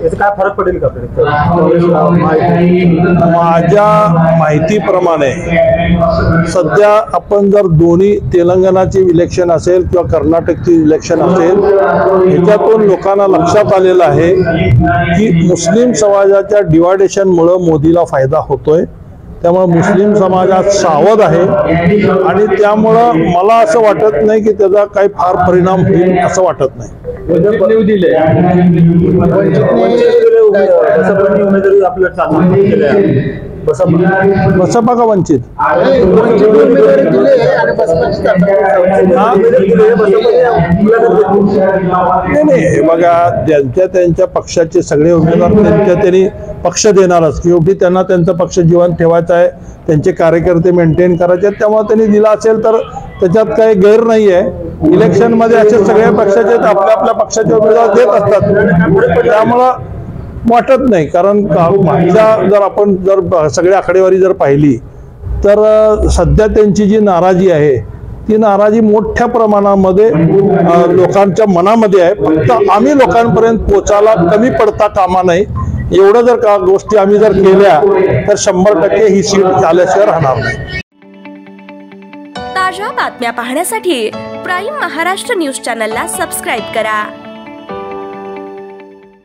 याचा काय फरक पडेल का? माझ्या माहितीप्रमाणे सध्या आपण जर दोन्ही तेलंगणाचे इलेक्शन असेल किंवा कर्नाटकचे इलेक्शन असेल, ह्याच्यातून लोकांना लक्षात आलेलं आहे की मुस्लिम समाजाच्या डिवायडेशनमुळे मोदीला फायदा होतोय। त्यामुळे मुस्लिम समाजात सावध आहे आणि त्यामुळं मला असं वाटत नाही की त्याचा काही फार परिणाम होईल असं वाटत नाही। बसपा का वंचित नाही बघा, ज्यांच्या त्यांच्या पक्षाचे सगळे उमेदवार त्यांनी पक्ष देणारच, शेवटी त्यांना त्यांचा पक्ष जीवन ठेवायचा आहे, त्यांचे कार्यकर्ते मेंटेन करायचे आहेत, त्यामुळे त्यांनी दिला असेल तर त्याच्यात काही गैर नाही आहे। इलेक्शन मध्ये असे सगळ्या पक्षाचे आपल्या आपल्या पक्षाचे उमेदवार देत असतात, त्यामुळं वाटत नाही। कारण माझ्या जर आपण जर सगळी आकडेवारी जर पाहिली तर सध्या त्यांची जी नाराजी आहे ती नाराजी मोठ्या प्रमाणामध्ये लोकांच्या मनामध्ये आहे। फक्त आम्ही लोकांपर्यंत पोचायला कमी पडता कामा नये, एवढं जर का गोष्टी आम्ही जर केल्या तर 100% ही सीट आल्याशिवाय राहणार नाही। ताज्या बातम्या पाहण्यासाठी प्राईम महाराष्ट्र न्यूज चॅनलला सबस्क्राईब करा।